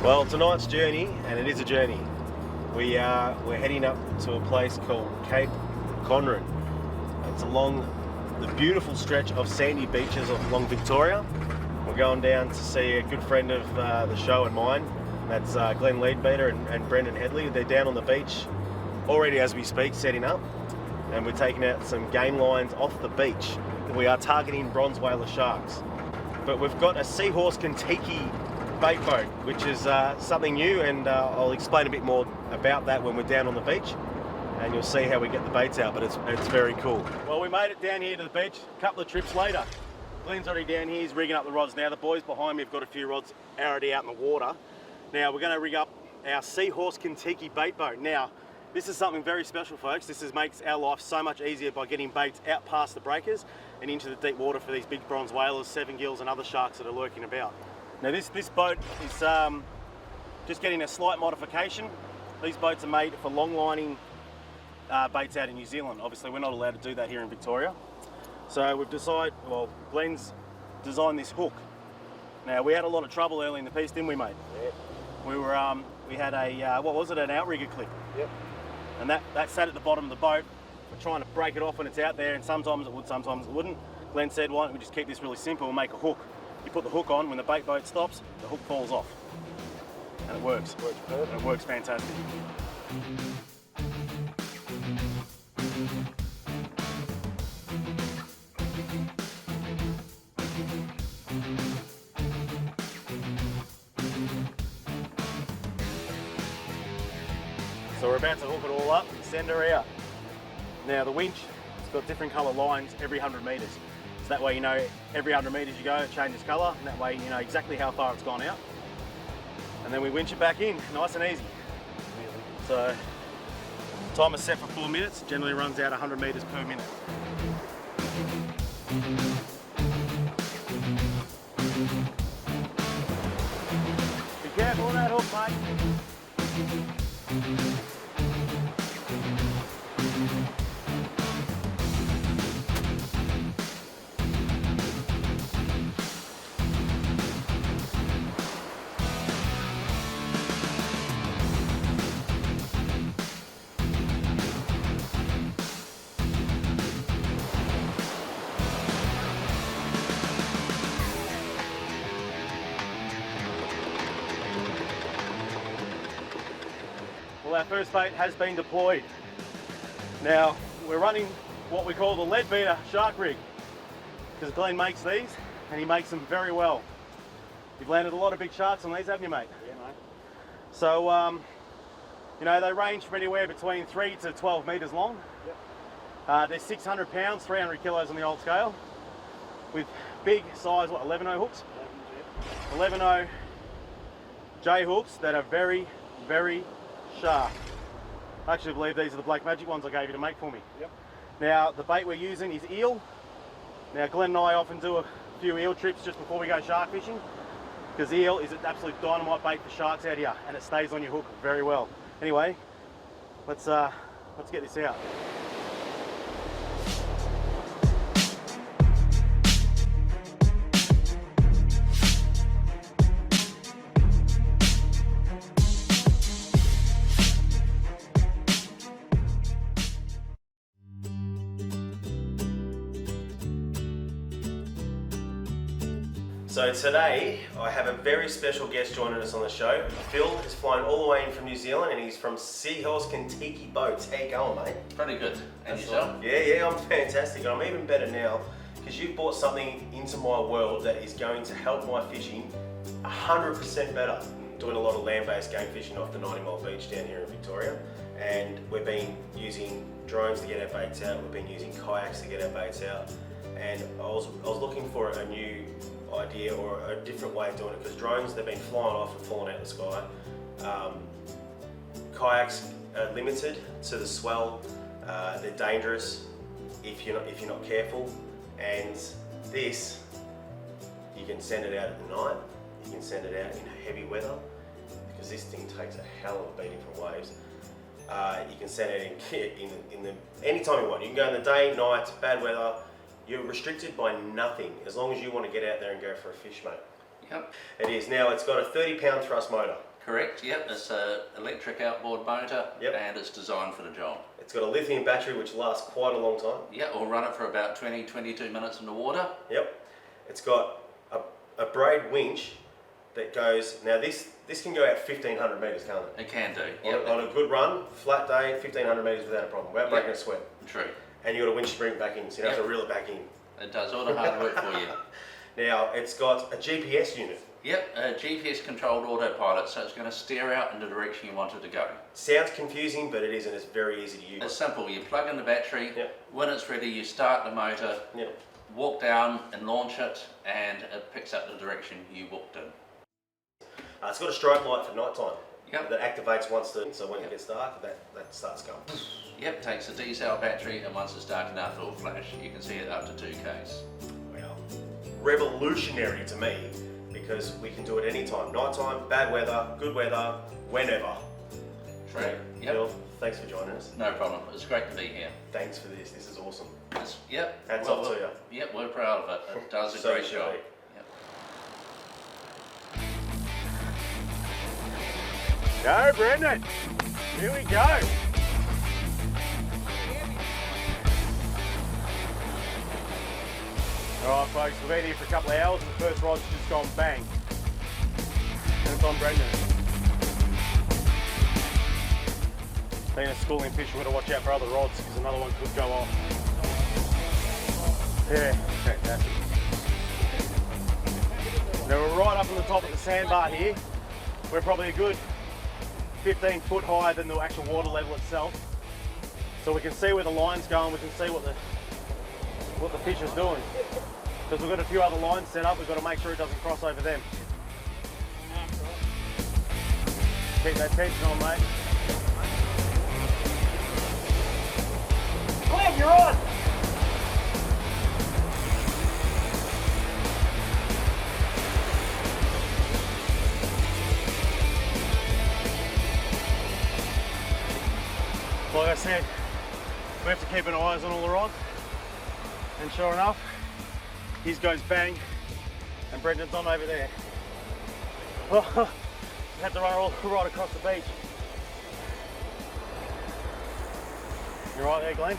Well, tonight's journey, and it is a journey, we're heading up to a place called Cape Conran. It's along the beautiful stretch of sandy beaches along Victoria. We're going down to see a good friend of the show and mine. That's Glenn Leadbeater and Brendan Headley. They're down on the beach already as we speak, setting up, and we're taking out some game lines off the beach. We are targeting bronze whaler sharks, but we've got a Seahorse Kontiki Bait Boat, which is something new, and I'll explain a bit more about that when we're down on the beach, and you'll see how we get the baits out, but it's very cool. Well, we made it down here to the beach a couple of trips later. Glenn's already down here, he's rigging up the rods now. The boys behind me have got a few rods already out in the water. Now we're going to rig up our Seahorse Kontiki Bait Boat. Now, this is something very special, folks. This makes our life so much easier by getting baits out past the breakers and into the deep water for these big bronze whalers, 7 gills and other sharks that are lurking about. Now this boat is just getting a slight modification. These boats are made for long lining baits out in New Zealand. Obviously we're not allowed to do that here in Victoria. So we've decided, well, Glenn's designed this hook. Now we had a lot of trouble early in the piece, didn't we, mate? Yep. We had a, what was it, an outrigger clip. Yep. And that sat at the bottom of the boat. We're trying to break it off when it's out there, and sometimes it would, sometimes it wouldn't. Glenn said, why don't we just keep this really simple and make a hook. You put the hook on, when the bait boat stops, the hook falls off. And it works. It works perfect. And it works fantastic. So we're about to hook it all up and send her out. Now the winch, it's got different colour lines every 100 metres. So that way you know every 100 metres you go, it changes colour, and that way you know exactly how far it's gone out. And then we winch it back in, nice and easy. So, timer set for 4 minutes, generally runs out 100 metres per minute. Be careful of that hook, mate. Well, our first bait has been deployed. Now, we're running what we call the Leadbeater shark rig, because Glenn makes these, and he makes them very well. You've landed a lot of big sharks on these, haven't you, mate? Yeah, mate. So, you know, they range from anywhere between 3 to 12 metres long. Yep. They're 600 pounds, 300 kilos on the old scale, with big size, what, 11-0 hooks? 11-0 J hooks that are very, very sharp. I actually believe these are the Black Magic ones I gave you to make for me. Yep. Now the bait we're using is eel. Now Glenn and I often do a few eel trips just before we go shark fishing, because eel is an absolute dynamite bait for sharks out here, and it stays on your hook very well. Anyway, let's get this out. So today I have a very special guest joining us on the show. Phil has flown all the way in from New Zealand, and he's from Seahorse Kontiki Boats. How you going, mate? Pretty good. And yourself? Yeah, I'm fantastic. I'm even better now because you've brought something into my world that is going to help my fishing 100% better. Doing a lot of land-based game fishing off the 90 Mile Beach down here in Victoria, and we've been using drones to get our baits out. We've been using kayaks to get our baits out, and I was looking for a new idea or a different way of doing it, because drones, they've been flying off and falling out of the sky. Kayaks are limited to the swell. They're dangerous if you're not careful, and this, you can send it out at night, you can send it out in heavy weather, because this thing takes a hell of a beating from waves. You can send it in the anytime you want. You can go in the day, night, bad weather. You're restricted by nothing as long as you want to get out there and go for a fish, mate. Yep. It is. Now it's got a 30-pound thrust motor. Correct, yep. It's an electric outboard motor, Yep. and it's designed for the job. It's got a lithium battery which lasts quite a long time. Yeah, we'll run it for about 20-22 minutes in the water. Yep. It's got a braid winch that goes, now this can go out 1,500 metres, can't it? It can do. Yep. On a good run, flat day, 1,500 metres without a problem, without breaking a sweat. True. And you've got a winch to bring it back in, so you don't have to reel it back in. It does all the hard work for you. Now, it's got a GPS unit. Yep, a GPS controlled autopilot, so it's going to steer out in the direction you want it to go. Sounds confusing, but it isn't. It's very easy to use. It's simple. You plug in the battery, when it's ready you start the motor, walk down and launch it, and it picks up the direction you walked in. It's got a strobe light for night time. Yep. That activates once so when it gets dark, that starts going. Yep, takes a D-cell battery, and once it's dark enough it'll flash. You can see it up to 2Ks. Wow. Revolutionary to me, because we can do it anytime. Nighttime, bad weather, good weather, whenever. True. Yep. Bill, thanks for joining us. No problem. It's great to be here. Thanks for this. This is awesome. Yep. Hats off to you. Yep, we're proud of it. It does a great job. Yep. Go, Brendan. Here we go. Alright folks, we've been here for a couple of hours and the first rod's just gone bang. And it's on Brendan. Being a schooling fish, we've got to watch out for other rods because another one could go off. Yeah, fantastic. Now we're right up on the top of the sandbar here. We're probably a good 15 foot higher than the actual water level itself. So we can see where the line's going, we can see what the fish is doing. Because we've got a few other lines set up, we've got to make sure it doesn't cross over them. Keep that tension on, mate. Glenn, you're on! Like I said, we have to keep an eye on all the rods. And sure enough, his goes bang, and Brendan's on over there. Oh, had to run all right across the beach. You right there, Glenn?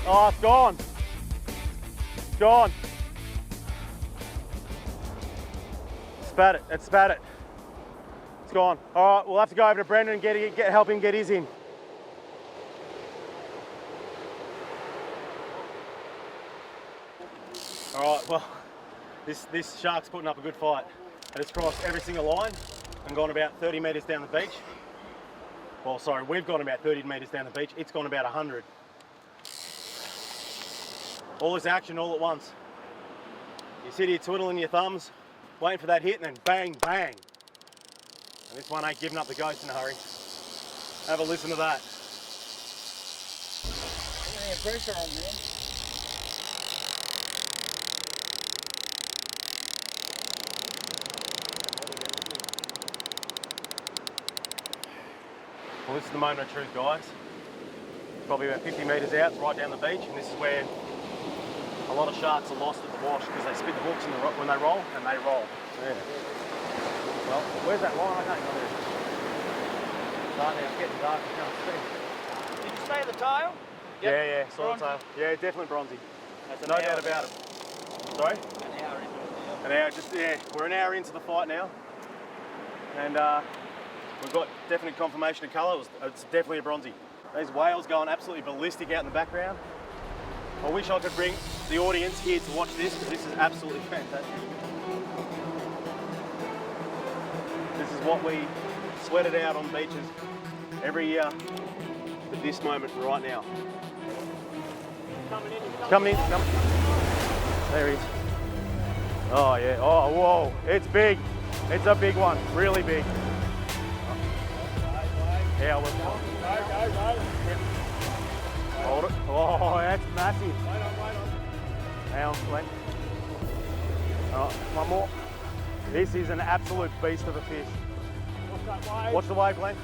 Oh, it's gone. It's gone. Spat it. It spat it. It's gone. All right, we'll have to go over to Brendan and help him get his in. All right, well, this shark's putting up a good fight. And it's crossed every single line and gone about 30 metres down the beach. Well, sorry, we've gone about 30 metres down the beach. It's gone about 100. All this action all at once. You sit here twiddling your thumbs, waiting for that hit, and then bang, bang. And this one ain't giving up the ghost in a hurry. Have a listen to that. Yeah, pressure on there. Well, this is the moment of truth, guys. It's probably about 50 metres out, it's right down the beach, and this is where a lot of sharks are lost at the wash because they spit the hooks when they roll, and they roll. Yeah. Well, where's that line? I can't go there. Now it's getting dark, I can't see. Did you say the tail? Yep. Yeah, saw the tail. Yeah, definitely bronzy. No doubt about it. Sorry? An hour into it now. An hour, we're an hour into the fight now. And we've got definite confirmation of colour. It's definitely a bronzy. These whales going absolutely ballistic out in the background. I wish I could bring the audience here to watch this because this is absolutely fantastic. This is what we sweated out on beaches every year for this moment right now. Coming in. There he is. Oh yeah, oh whoa, it's big. It's a big one, really big. Yeah, we're go. Hold it. Oh, that's massive. Wait on. Hang on, Glenn. All right, one more. This is an absolute beast of a fish. Watch the wave, Glenn.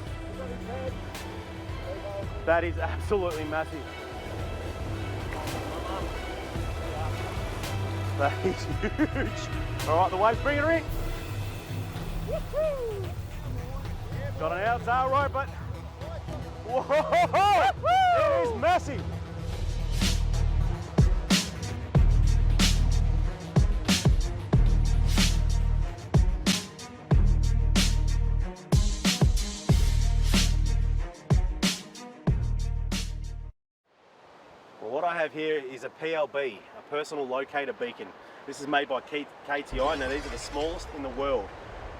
That is absolutely massive. He's huge. All right, the wave's bringing her in. Got an outtail rope, but whoa, it is massive. Well, what I have here is a PLB, a personal locator beacon. This is made by KTI. Now these are the smallest in the world.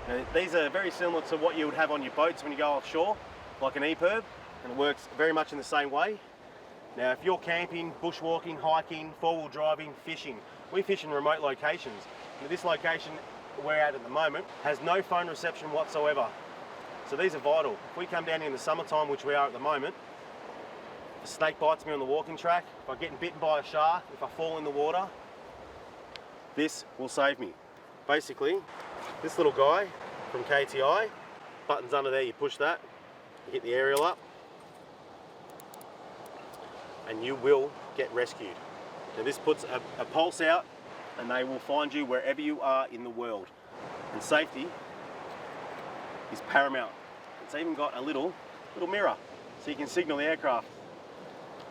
Now, these are very similar to what you would have on your boats when you go offshore, like an EPIRB, and it works very much in the same way. Now if you're camping, bushwalking, hiking, four-wheel driving, fishing, we fish in remote locations. Now, this location we're at the moment has no phone reception whatsoever. So these are vital. If we come down here in the summertime, which we are at the moment, a snake bites me on the walking track, if I'm getting bitten by a shark, if I fall in the water, this will save me. Basically, this little guy from KTI, buttons under there, you push that, you hit the aerial up, and you will get rescued. Now this puts a pulse out, and they will find you wherever you are in the world. And safety is paramount. It's even got a little mirror, so you can signal the aircraft.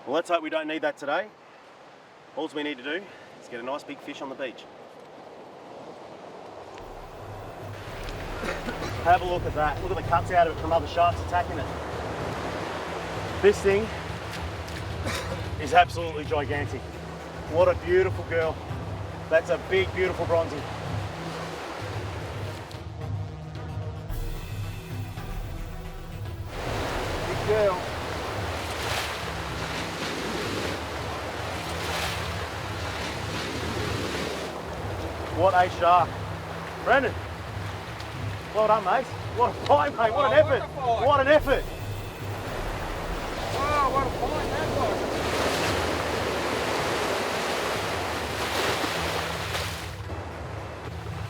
Well, let's hope we don't need that today. All we need to do is get a nice big fish on the beach. Have a look at that. Look at the cuts out of it from other sharks attacking it. This thing is absolutely gigantic. What a beautiful girl. That's a big, beautiful bronzy. Big girl. What a shark. Brendan, well done, mate. What a fight, mate. What an effort. What an effort. Oh, what a fight that was.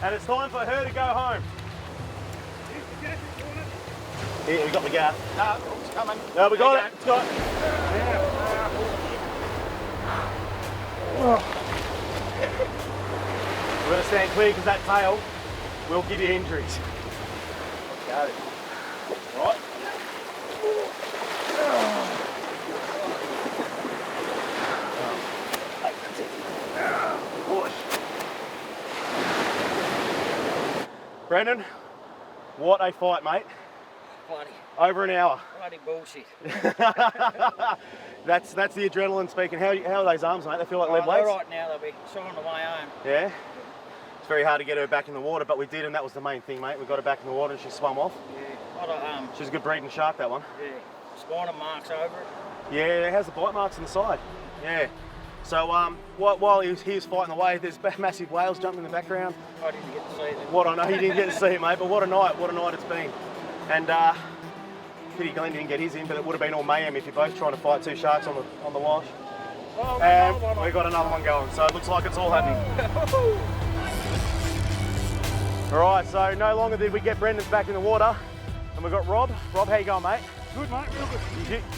And it's time for her to go home. Here, we got the gap. No, it's coming. No, we got it. It's got it. We're going to stand clear because that tail will give you injuries. Got it. Right. Push. Brendan, what a fight, mate. Bloody. Over an hour. Bloody bullshit. That's the adrenaline speaking. How are those arms, mate? They feel like lead weights? They're right now, they'll be sawing the way home. Yeah? It's very hard to get her back in the water, but we did, and that was the main thing, mate. We got her back in the water and she swam off. Yeah. What a, She's a good breeding shark, that one. yeah. Spinal marks over it. Yeah, it has the bite marks on the side. Yeah. So while he was fighting the wave, there's massive whales jumping in the background. I didn't get to see them. What I know, you didn't get to see it, mate, but what a night it's been. And pity Glenn didn't get his in, but it would have been all mayhem if you're both trying to fight two sharks on the wash. Oh, And we got another one going, so it looks like it's all happening. All right, so no longer did we get Brendan's back in the water, and we've got Rob. Rob, how you going, mate? Good, mate, real good.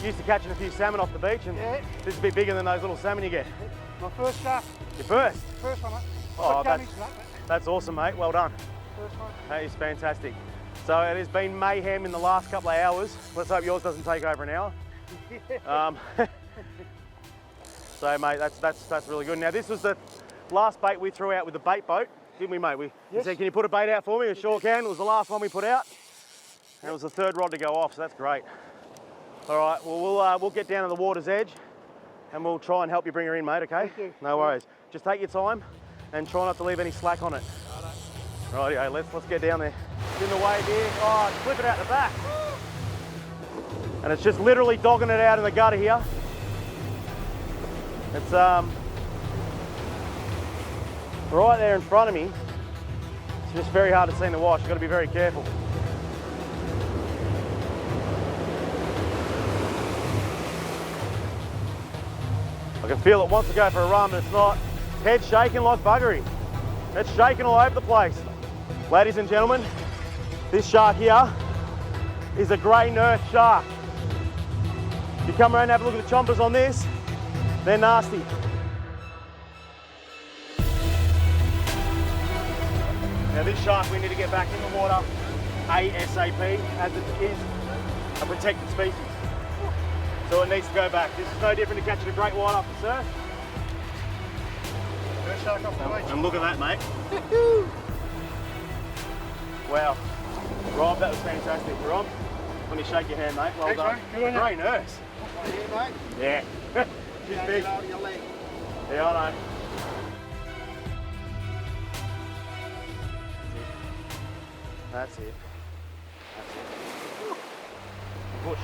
You used to catching a few salmon off the beach, and this is a bit bigger than those little salmon you get. My first shark. Your first? First one, mate. Oh, that's awesome, mate. Well done. First one. That is fantastic. So it has been mayhem in the last couple of hours. Let's hope yours doesn't take over an hour. So, mate, that's really good. Now, this was the last bait we threw out with the bait boat, didn't we, mate? We said, can you put a bait out for me? I sure can. It was the last one we put out. And it was the third rod to go off, so that's great. All right, well, we'll get down to the water's edge and we'll try and help you bring her in, mate, okay? Thank you. No worries. Just take your time and try not to leave any slack on it. Rightio, let's get down there. It's in the way here. Oh, it's flipping out the back. And it's just literally dogging it out in the gutter here. It's right there in front of me. It's just very hard to see in the wash. You've got to be very careful. I can feel it wants to go for a run, but it's not. Head's shaking like buggery. It's shaking all over the place. Ladies and gentlemen, this shark here is a grey nerf shark. If you come around and have a look at the chompers on this, they're nasty. Now this shark we need to get back in the water ASAP, as it is a protected species. So it needs to go back. This is no different to catching a great white off the surf. First shark off the beach. And look at that, mate. Wow. Rob, that was fantastic. Rob, let me shake your hand, mate. Well Thanks, done. mate. Good on you. Great nurse. Here, mate. Yeah. She's big. Get over your leg. Yeah, I know. That's it. That's it. Push.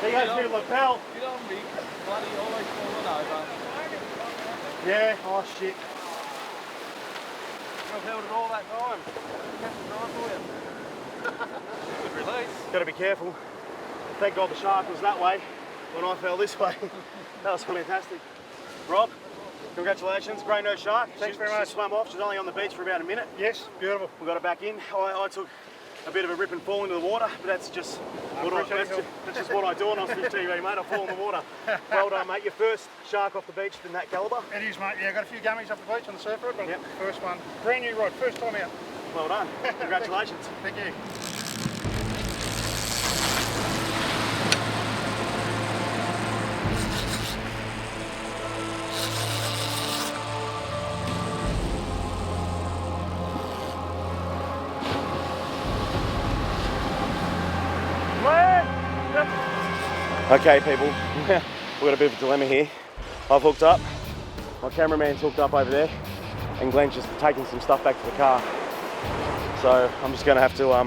There goes me lapel. You don't be bloody always falling over. Yeah, oh shit. I've held it all that time. Catch it right for you. Good release. Gotta be careful. Thank God the shark was that way when I fell this way. That was fantastic. Rob, congratulations, great nose shark. Thanks very much. She swam off, she's only on the beach for about a minute. Yes, beautiful. We got her back in. I took a bit of a rip and fall into the water, but that's just that's just what I do on Ostrich TV, mate. I fall in the water. Well done, mate. Your first shark off the beach in that calibre. It is, mate. Yeah, got a few gummies off the beach on the surf rod, but Yep. first one. Brand new rod, first time out. Well done. Congratulations. Thank you. Okay, people, we've got a bit of a dilemma here. I've hooked up, my cameraman's hooked up over there, and Glenn's just taking some stuff back to the car. So I'm just gonna have to, look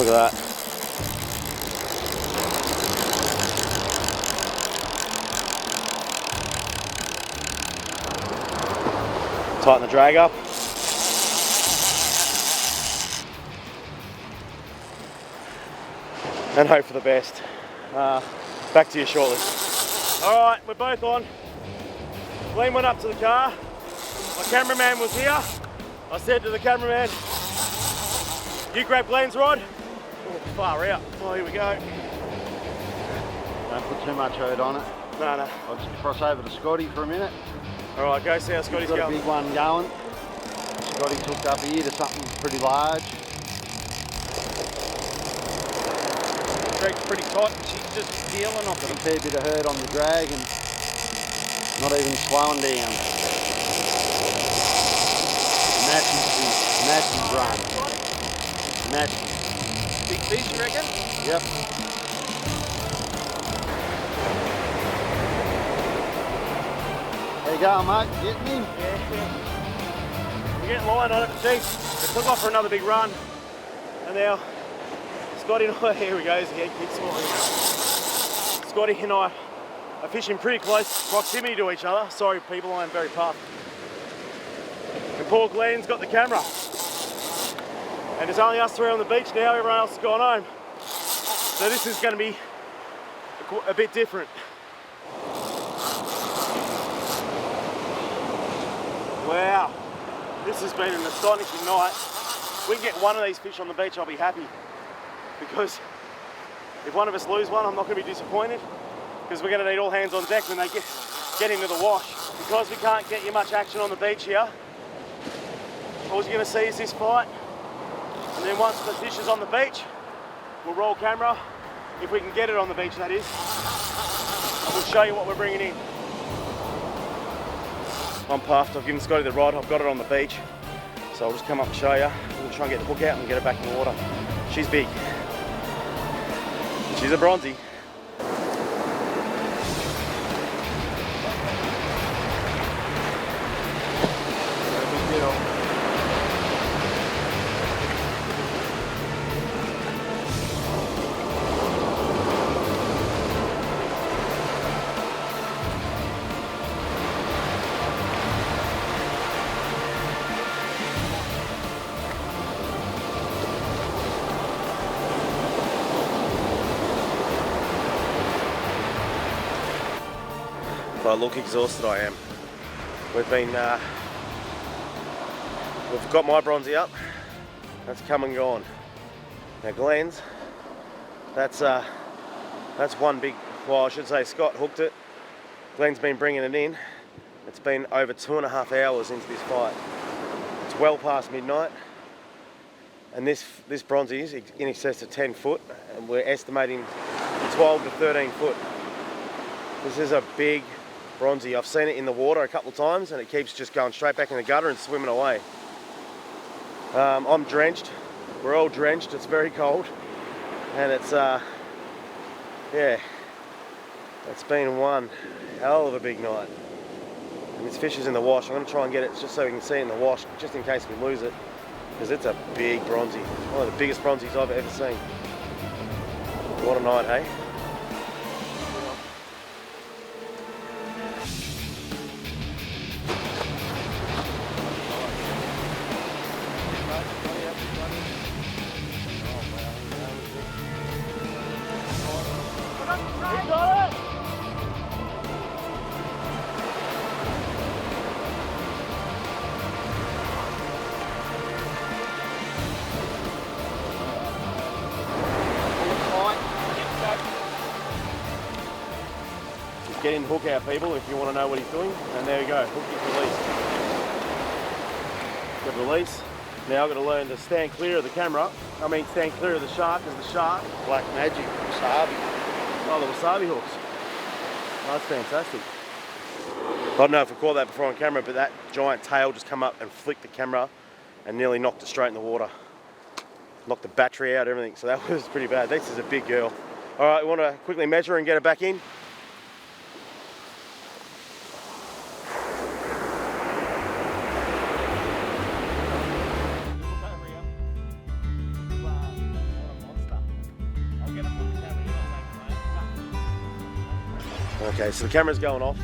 at that. Tighten the drag up. And hope for the best. Back to you shortly. All right, we're both on. Glenn went up to the car. My cameraman was here. I said to the cameraman, you grab Glenn's rod. Oh, far out. Oh, here we go. Don't put too much hurt on it. No, no. I'll just cross over to Scotty for a minute. All right, go see how Scotty's He's got going. a big one going. Scotty's hooked up here to something pretty large. Drag's pretty tight. She's just peeling off Got a fair bit of hurt on the drag and not even slowing down. Matches run. Matches. Big fish, you reckon? Yep. There you go, mate. Getting him. Yeah. We're getting line on it. Jeez, it took off for another big run. And now, Scotty and I, here we go, he keeps smiling. Scotty and I are fishing pretty close proximity to each other. Sorry people, I am very puffed. And poor Glenn's got the camera. And there's only us three on the beach now, everyone else has gone home. So this is going to be a bit different. Wow, this has been an astonishing night. If we can get one of these fish on the beach, I'll be happy. Because if one of us lose one, I'm not going to be disappointed. Because we're going to need all hands on deck when they get into the wash. Because we can't get you much action on the beach here, all you're going to see is this fight. And then once the fish is on the beach, we'll roll camera. If we can get it on the beach, that is. And we'll show you what we're bringing in. I'm puffed. I've given Scotty the rod. I've got it on the beach. So I'll just come up and show you. We'll try and get the hook out and get it back in the water. She's big. She's a bronzy. Big deal. But look exhausted I am. We've got my bronzy up. That's come and gone. Now Glenn's, that's one big, well I should say Scott hooked it. Glenn's been bringing it in. It's been over 2.5 hours into this fight. It's well past midnight. And this bronzy is in excess of 10 foot, and we're estimating 12 to 13 foot. This is a big bronzy. I've seen it in the water a couple of times and it keeps just going straight back in the gutter and swimming away. I'm drenched. We're all drenched. It's very cold. And it's, yeah, it's been one hell of a big night. And this fish is in the wash. I'm going to try and get it just so we can see it in the wash, just in case we lose it. Because it's a big bronzy. One of the biggest bronzies I've ever seen. What a night, hey? Get in hook out, people, if you want to know what he's doing. And there we go, hook is released. Good release. Now I've got to learn to stand clear of the camera. I mean stand clear of the shark, because the shark... Black magic, wasabi. Oh, the wasabi hooks. Oh, that's fantastic. I don't know if I caught that before on camera, but that giant tail just come up and flicked the camera and nearly knocked it straight in the water. Knocked the battery out, everything. So that was pretty bad. This is a big girl. All right, we want to quickly measure and get her back in. Okay, so the camera's going off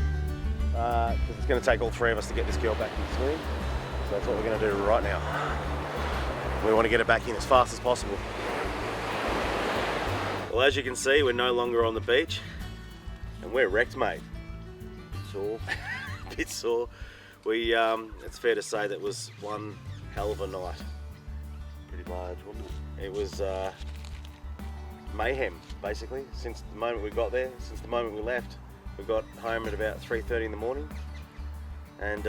because it's going to take all three of us to get this girl back in the swim. So that's what we're going to do right now. We want to get her back in as fast as possible. Well, as you can see, we're no longer on the beach and we're wrecked, mate. Sore, a bit sore. It's fair to say that was one hell of a night. Pretty large, wasn't it? It was mayhem, basically, since the moment we got there, since the moment we left. We got home at about 3:30 in the morning and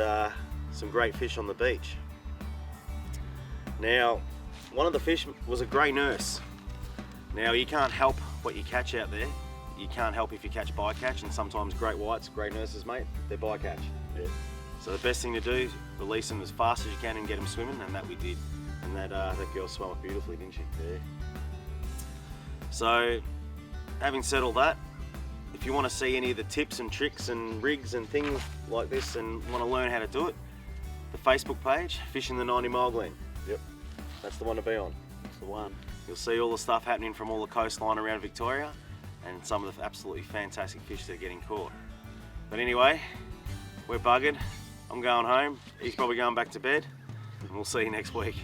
some great fish on the beach. Now, one of the fish was a grey nurse. Now, you can't help what you catch out there. You can't help if you catch bycatch, and sometimes great whites, grey nurses, mate, they're bycatch. Yeah. So the best thing to do is release them as fast as you can and get them swimming, and that we did. And that girl swam it beautifully, didn't she? Yeah. So, having said all that, if you want to see any of the tips and tricks and rigs and things like this and want to learn how to do it, the Facebook page, Fishing the 90 Mile Glen. Yep. That's the one to be on. That's the one. You'll see all the stuff happening from all the coastline around Victoria and some of the absolutely fantastic fish that are getting caught. But anyway, we're buggered. I'm going home. He's probably going back to bed. And we'll see you next week.